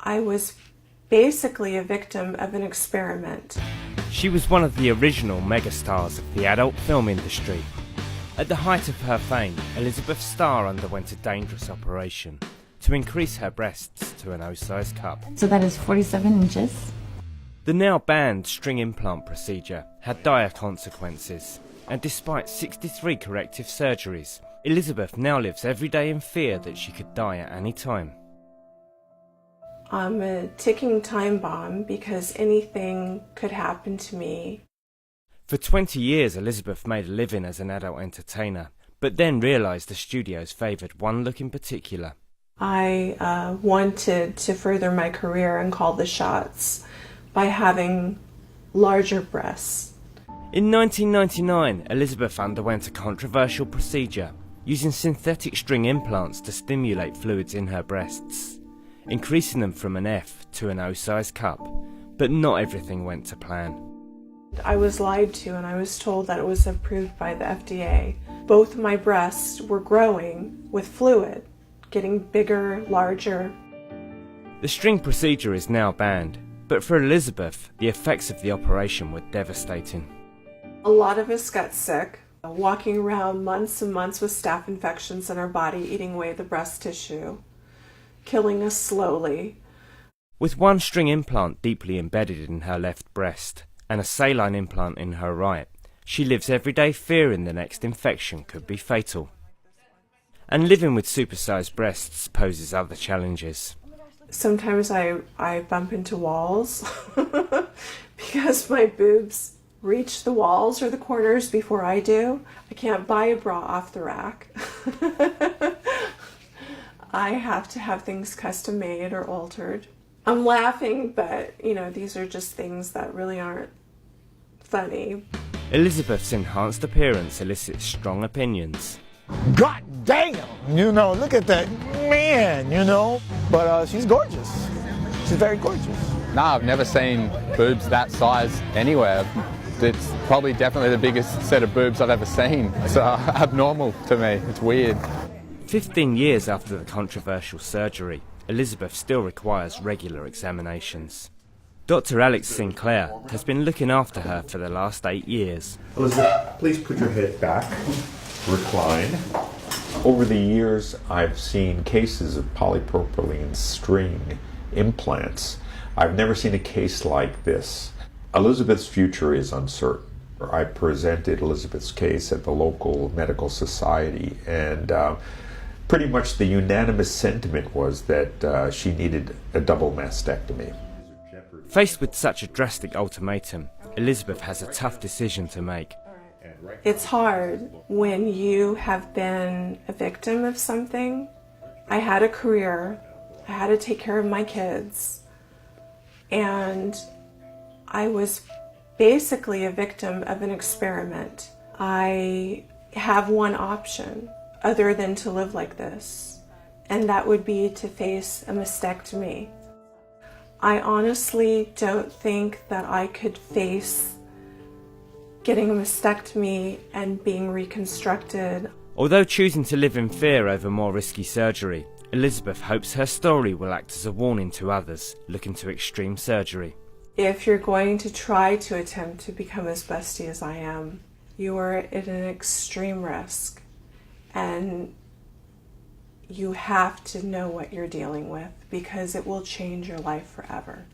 I was basically a victim of an experiment. She was one of the original megastars of the adult film industry. At the height of her fame, Elizabeth Starr underwent a dangerous operation to increase her breasts to an O-sized cup. So that is 47 inches? The now banned string implant procedure had dire consequences, and despite 63 corrective surgeries, Elizabeth now lives every day in fear that she could die at any time. I'm a ticking time bomb because anything could happen to me. For 20 years, Elizabeth made a living as an adult entertainer, but then realised the studios favoured one look in particular. I wanted to further my career and call the shots by having larger breasts. In 1999, Elizabeth underwent a controversial procedure using synthetic string implants to stimulate fluids in her breasts, increasing them from an F to an O-sized cup, but not everything went to plan. I was lied to and I was told that it was approved by the FDA. Both my breasts were growing with fluid, getting bigger, larger. The string procedure is now banned, but for Elizabeth, the effects of the operation were devastating. A lot of us got sick, walking around months and months with staph infections in our body, eating away the breast tissue, killing us slowly. With one string implant deeply embedded in her left breast and a saline implant in her right, she lives everyday fearing the next infection could be fatal. And living with supersized breasts poses other challenges. Sometimes I bump into walls because my boobs reach the walls or the corners before I do. I can't buy a bra off the rack. I have to have things custom made or altered. I'm laughing, but these are just things that really aren't funny. Elizabeth's enhanced appearance elicits strong opinions. God damn! Look at that man, But she's gorgeous. She's very gorgeous. Nah, I've never seen boobs that size anywhere. It's probably definitely the biggest set of boobs I've ever seen. It's abnormal to me. It's weird. 15 years after the controversial surgery, Elizabeth still requires regular examinations. Dr. Alex Sinclair has been looking after her for the last 8 years. Elizabeth, please put your head back. Recline. Over the years, I've seen cases of polypropylene string implants. I've never seen a case like this. Elizabeth's future is uncertain. I presented Elizabeth's case at the local medical society, and pretty much the unanimous sentiment was that she needed a double mastectomy. Faced with such a drastic ultimatum, Elizabeth has a tough decision to make. It's hard when you have been a victim of something. I had a career, I had to take care of my kids, and I was basically a victim of an experiment. I have one option other than to live like this, and that would be to face a mastectomy. I honestly don't think that I could face getting a mastectomy and being reconstructed. Although choosing to live in fear over more risky surgery, Elizabeth hopes her story will act as a warning to others looking to extreme surgery. If you're going to try to attempt to become as busty as I am, you are at an extreme risk, and you have to know what you're dealing with because it will change your life forever.